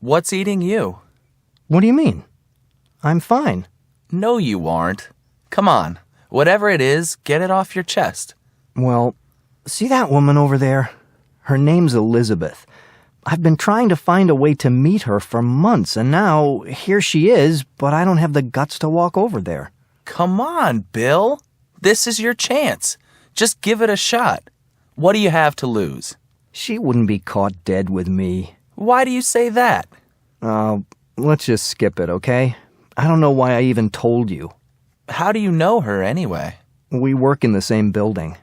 What's eating you? What do you mean? I'm fine. No, you aren't. Come on. Whatever it is, get it off your chest. Well, see that woman over there? Her name's Elizabeth. I've been trying to find a way to meet her for months, and now here she is, but I don't have the guts to walk over there. Come on, Bill. This is your chance. Just give it a shot. What do you have to lose? She wouldn't be caught dead with me. Why do you say that? Let's just skip it, okay? I don't know why I even told you. How do you know her anyway? We work in the same building.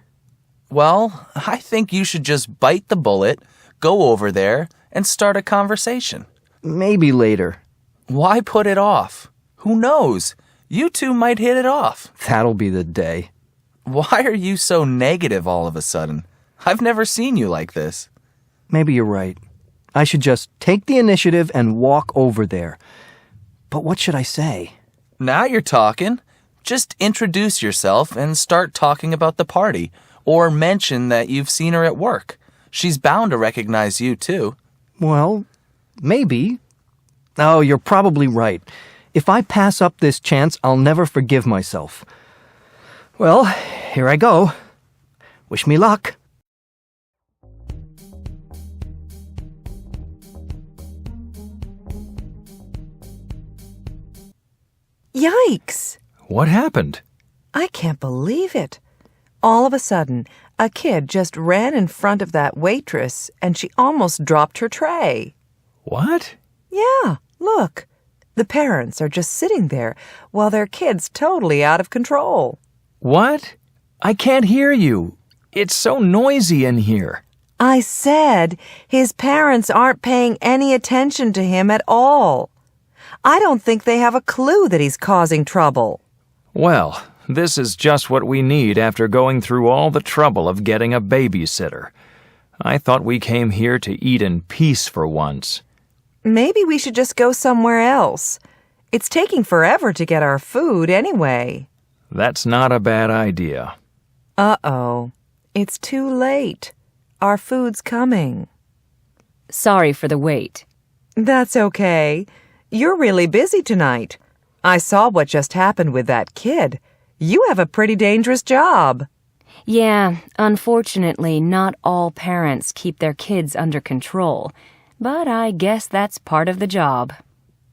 Well, I think you should just bite the bullet, go over there, and start a conversation. Maybe later. Why put it off? Who knows? You two might hit it off. That'll be the day. Why are you so negative all of a sudden? I've never seen you like this. Maybe you're right. I should just take the initiative and walk over there. But what should I say? Now you're talking. Just introduce yourself and start talking about the party, or mention that you've seen her at work. She's bound to recognize you, too. Well, maybe. Oh, you're probably right. If I pass up this chance, I'll never forgive myself. Well, here I go. Wish me luck. Yikes! What happened? I can't believe it. All of a sudden, a kid just ran in front of that waitress and she almost dropped her tray. What? Yeah, look. The parents are just sitting there while their kid's totally out of control. What? I can't hear you. It's so noisy in here. I said his parents aren't paying any attention to him at all. I don't think they have a clue that he's causing trouble. Well, this is just what we need after going through all the trouble of getting a babysitter. I thought we came here to eat in peace for once. Maybe we should just go somewhere else. It's taking forever to get our food anyway. That's not a bad idea. Uh-oh. It's too late. Our food's coming. Sorry for the wait. That's okay. You're really busy tonight. I saw what just happened with that kid. You have a pretty dangerous job. Yeah, unfortunately, not all parents keep their kids under control. But I guess that's part of the job.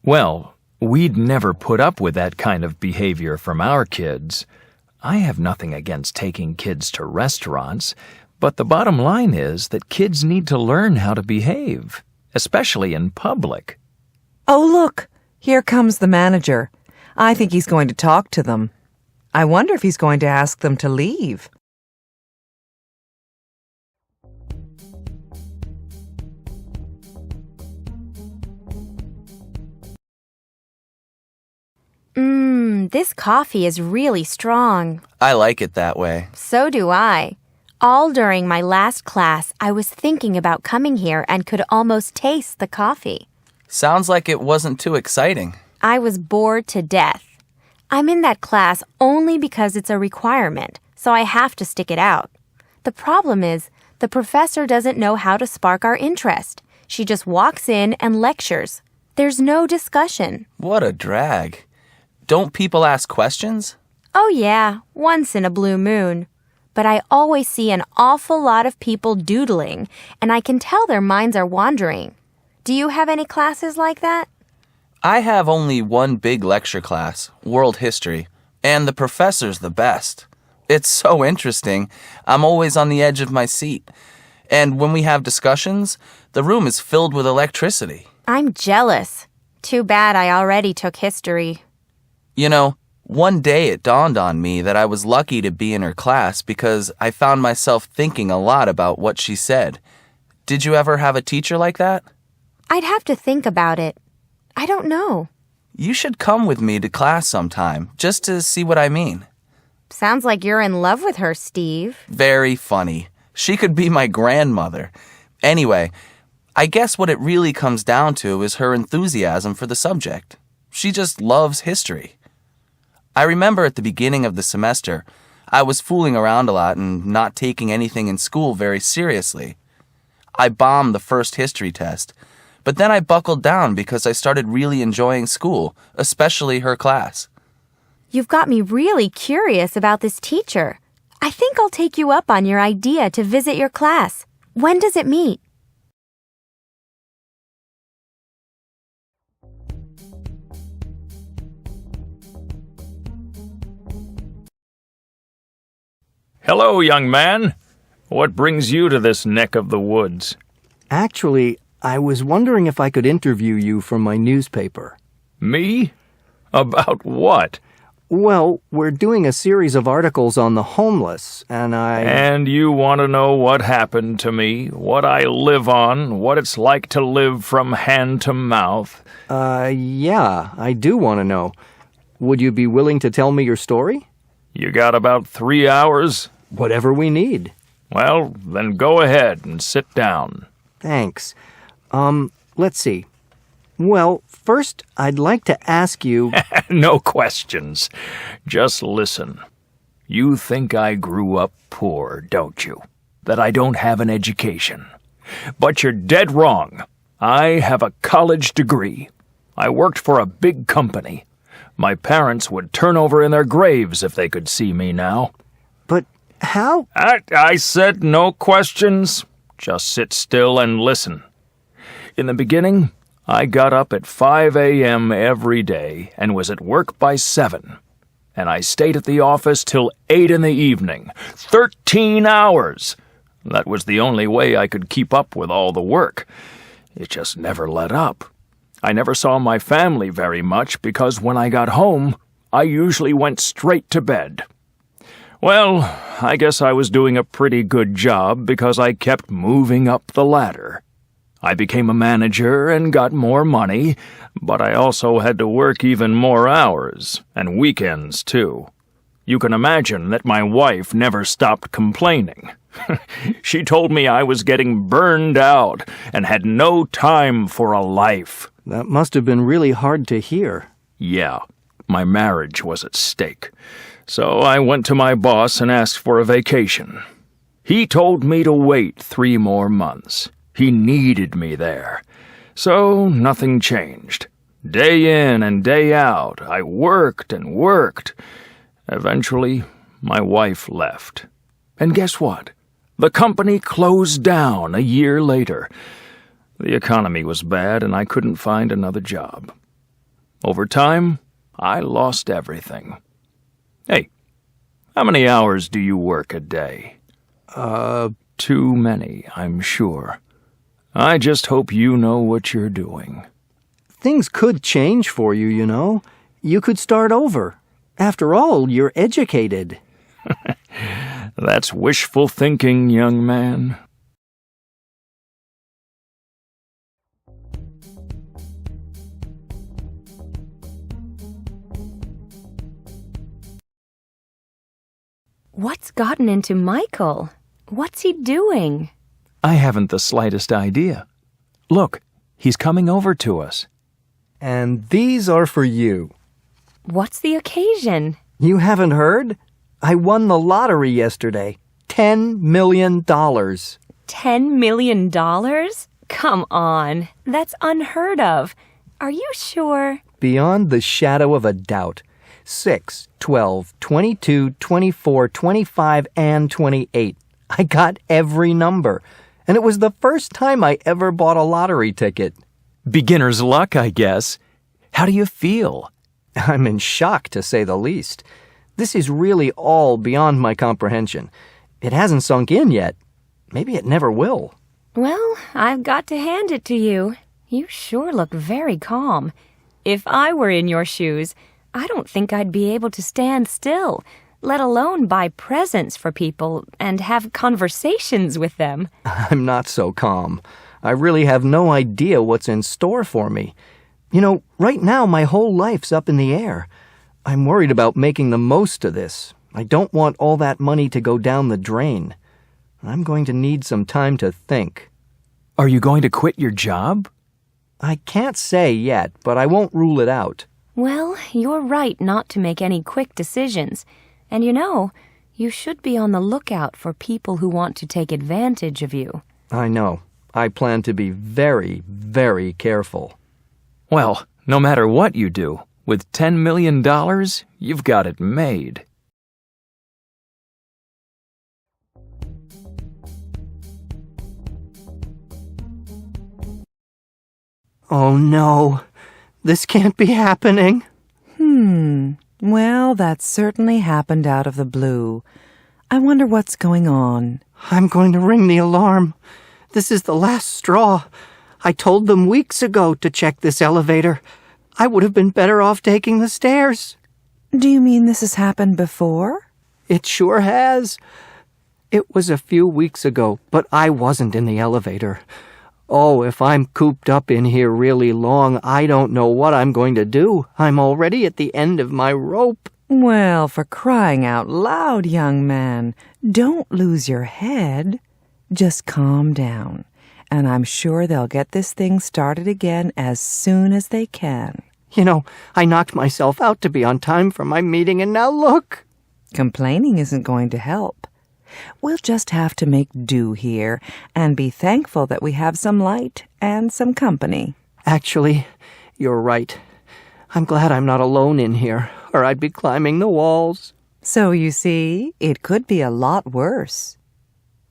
Well, we'd never put up with that kind of behavior from our kids. I have nothing against taking kids to restaurants, but the bottom line is that kids need to learn how to behave, especially in public. Oh, look. Here comes the manager. I think he's going to talk to them. I wonder if he's going to ask them to leave. This coffee is really strong. I like it that way. So do I. All during my last class, I was thinking about coming here and could almost taste the coffee. Sounds like it wasn't too exciting. I was bored to death. I'm in that class only because it's a requirement, so I have to stick it out. The problem is, the professor doesn't know how to spark our interest. She just walks in and lectures. There's no discussion. What a drag. Don't people ask questions? Oh yeah, once in a blue moon. But I always see an awful lot of people doodling, and I can tell their minds are wandering. Do you have any classes like that? I have only one big lecture class, World History, and the professor's the best. It's so interesting. I'm always on the edge of my seat. And when we have discussions, the room is filled with electricity. I'm jealous. Too bad I already took history. You know, one day it dawned on me that I was lucky to be in her class because I found myself thinking a lot about what she said. Did you ever have a teacher like that? I'd have to think about it. I don't know. You should come with me to class sometime, just to see what I mean. Sounds like you're in love with her, Steve. Very funny. She could be my grandmother. Anyway, I guess what it really comes down to is her enthusiasm for the subject. She just loves history. I remember at the beginning of the semester, I was fooling around a lot and not taking anything in school very seriously. I bombed the first history test, But then I buckled down because I started really enjoying school, especially her class. You've got me really curious about this teacher. I think I'll take you up on your idea to visit your class. When does it meet? Hello, young man. What brings you to this neck of the woods? Actually, I was wondering if I could interview you for my newspaper. Me? About what? Well, we're doing a series of articles on the homeless, and And you want to know what happened to me, what I live on, what it's like to live from hand to mouth? Yeah, I do want to know. Would you be willing to tell me your story? You got about 3 hours? Whatever we need. Well, then go ahead and sit down. Thanks. Let's see. Well, first, I'd like to ask you... No questions. Just listen. You think I grew up poor, don't you? That I don't have an education. But you're dead wrong. I have a college degree. I worked for a big company. My parents would turn over in their graves if they could see me now. But how... I said no questions. Just sit still and listen. In the beginning, I got up at 5 a.m. every day and was at work by 7. And I stayed at the office till 8 in the evening. 13 hours! That was the only way I could keep up with all the work. It just never let up. I never saw my family very much because when I got home, I usually went straight to bed. Well, I guess I was doing a pretty good job because I kept moving up the ladder. I became a manager and got more money, but I also had to work even more hours, and weekends too. You can imagine that my wife never stopped complaining. She told me I was getting burned out and had no time for a life. That must have been really hard to hear. Yeah, my marriage was at stake. So I went to my boss and asked for a vacation. He told me to wait 3 more months. He needed me there. So nothing changed. Day in and day out, I worked and worked. Eventually, my wife left. And guess what? The company closed down a year later. The economy was bad and I couldn't find another job. Over time, I lost everything. Hey, how many hours do you work a day? Too many, I'm sure. I just hope you know what you're doing. Things could change for you, you know. You could start over. After all, you're educated. That's wishful thinking, young man. What's gotten into Michael? What's he doing? I haven't the slightest idea. Look, he's coming over to us. And these are for you. What's the occasion? You haven't heard? I won the lottery yesterday. $10 million. $10 million? Come on, that's unheard of. Are you sure? Beyond the shadow of a doubt. 6, 12, 22, 24, 25, and 28. I got every number. And it was the first time I ever bought a lottery ticket. Beginner's luck, I guess. How do you feel? I'm in shock, to say the least. This is really all beyond my comprehension. It hasn't sunk in yet. Maybe it never will. Well, I've got to hand it to you. You sure look very calm. If I were in your shoes, I don't think I'd be able to stand still, let alone buy presents for people and have conversations with them. I'm not so calm. I really have no idea what's in store for me. You know, right now my whole life's up in the air. I'm worried about making the most of this. I don't want all that money to go down the drain. I'm going to need some time to think. Are you going to quit your job? I can't say yet, but I won't rule it out. Well, you're right not to make any quick decisions. And you know, you should be on the lookout for people who want to take advantage of you. I know. I plan to be very, very careful. Well, no matter what you do, with $10 million, you've got it made. Oh no, this can't be happening. Well, that certainly happened out of the blue. I wonder what's going on. I'm going to ring the alarm. This is the last straw. I told them weeks ago to check this elevator. I would have been better off taking the stairs. Do you mean this has happened before? It sure has. It was a few weeks ago, but I wasn't in the elevator. Oh, if I'm cooped up in here really long, I don't know what I'm going to do. I'm already at the end of my rope. Well, for crying out loud, young man, don't lose your head. Just calm down, and I'm sure they'll get this thing started again as soon as they can. You know, I knocked myself out to be on time for my meeting, and now look. Complaining isn't going to help. We'll just have to make do here and be thankful that we have some light and some company. Actually, you're right. I'm glad I'm not alone in here, or I'd be climbing the walls. So you see, it could be a lot worse.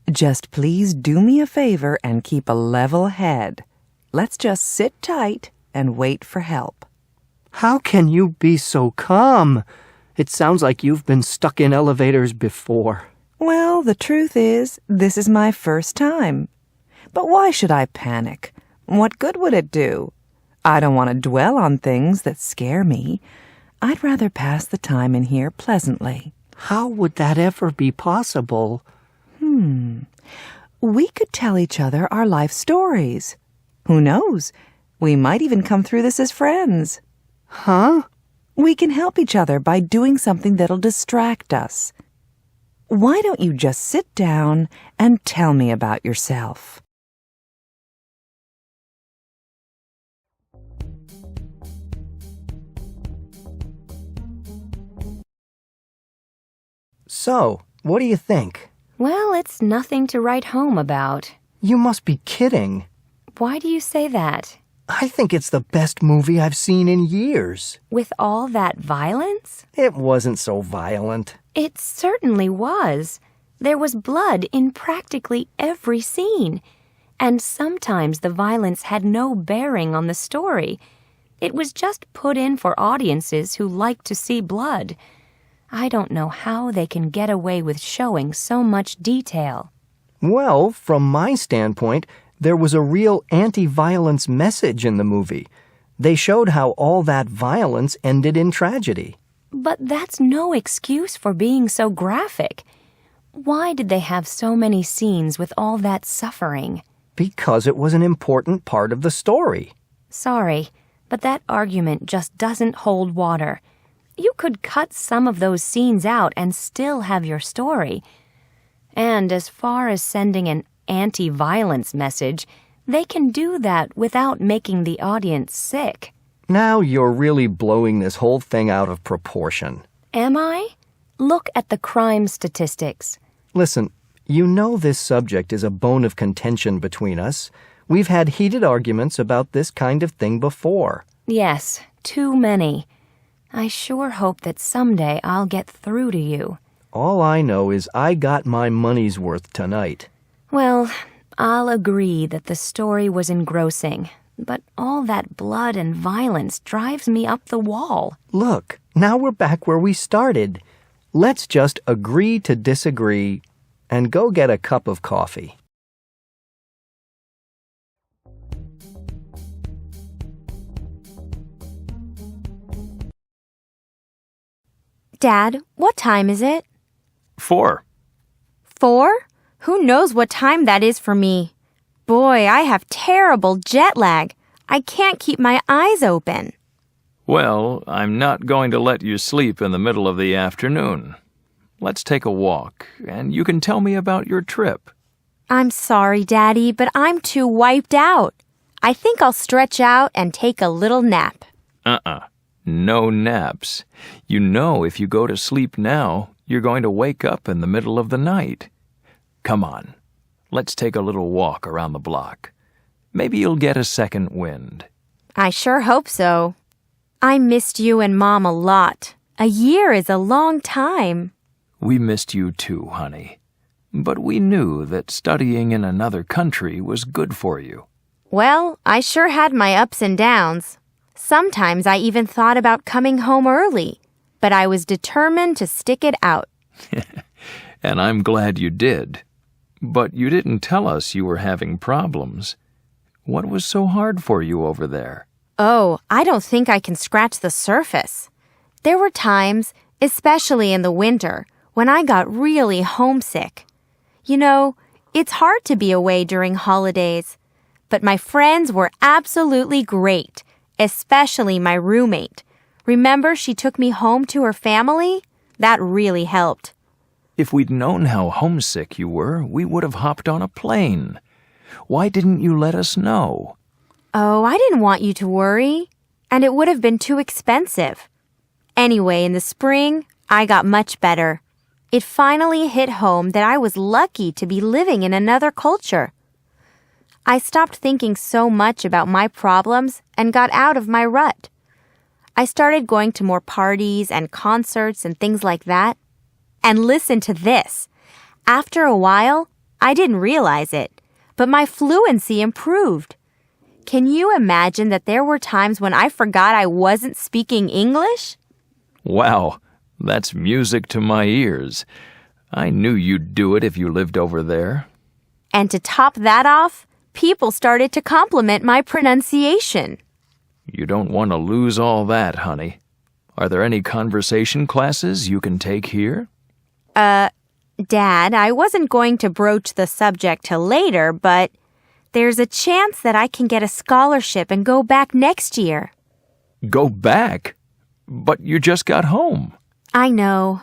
Just please do me a favor and keep a level head. Let's just sit tight and wait for help. How can you be so calm? It sounds like you've been stuck in elevators before. Well, the truth is, this is my first time. But why should I panic? What good would it do? I don't want to dwell on things that scare me. I'd rather pass the time in here pleasantly. How would that ever be possible? We could tell each other our life stories. Who knows? We might even come through this as friends. Huh? We can help each other by doing something that'll distract us. Why don't you just sit down and tell me about yourself? So, what do you think? Well, it's nothing to write home about. You must be kidding. Why do you say that? I think it's the best movie I've seen in years. With all that violence? It wasn't so violent. It certainly was. There was blood in practically every scene. And sometimes the violence had no bearing on the story. It was just put in for audiences who like to see blood. I don't know how they can get away with showing so much detail. Well, from my standpoint, there was a real anti-violence message in the movie. They showed how all that violence ended in tragedy. But that's no excuse for being so graphic. Why did they have so many scenes with all that suffering? Because it was an important part of the story. Sorry, but that argument just doesn't hold water. You could cut some of those scenes out and still have your story. And as far as sending an anti-violence message, they can do that without making the audience sick. Now you're really blowing this whole thing out of proportion. Am I? Look at the crime statistics. Listen, you know this subject is a bone of contention between us. We've had heated arguments about this kind of thing before. Yes, too many. I sure hope that someday I'll get through to you. All I know is I got my money's worth tonight. Well, I'll agree that the story was engrossing, but all that blood and violence drives me up the wall. Look, now we're back where we started. Let's just agree to disagree and go get a cup of coffee. Dad, what time is it? 4. 4? Who knows what time that is for me? Boy, I have terrible jet lag. I can't keep my eyes open. Well, I'm not going to let you sleep in the middle of the afternoon. Let's take a walk, and you can tell me about your trip. I'm sorry, Daddy, but I'm too wiped out. I think I'll stretch out and take a little nap. No naps. You know if you go to sleep now, you're going to wake up in the middle of the night. Come on. let's take a little walk around the block. Maybe you'll get a second wind. I sure hope so. I missed you and Mom a lot. A year is a long time. We missed you too, honey. But we knew that studying in another country was good for you. Well, I sure had my ups and downs. Sometimes I even thought about coming home early, but I was determined to stick it out. And I'm glad you did. But you didn't tell us you were having problems. What was so hard for you over there? Oh, I don't think I can scratch the surface. There were times, especially in the winter, when I got really homesick. You know, it's hard to be away during holidays. But my friends were absolutely great, especially my roommate. Remember she took me home to her family? That really helped. If we'd known how homesick you were, we would have hopped on a plane. Why didn't you let us know? Oh, I didn't want you to worry. And it would have been too expensive. Anyway, in the spring, I got much better. It finally hit home that I was lucky to be living in another culture. I stopped thinking so much about my problems and got out of my rut. I started going to more parties and concerts and things like that. And listen to this. After a while, I didn't realize it, but my fluency improved. Can you imagine that there were times when I forgot I wasn't speaking English? Wow, that's music to my ears. I knew you'd do it if you lived over there. And to top that off, people started to compliment my pronunciation. You don't want to lose all that, honey. Are there any conversation classes you can take here? Dad, I wasn't going to broach the subject till later, but there's a chance that I can get a scholarship and go back next year. Go back? But you just got home. I know.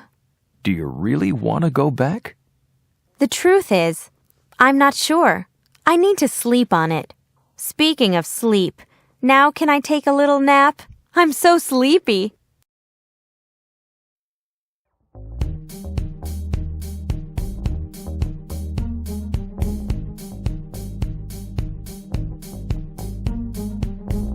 Do you really want to go back? The truth is, I'm not sure. I need to sleep on it. Speaking of sleep, now can I take a little nap? I'm so sleepy.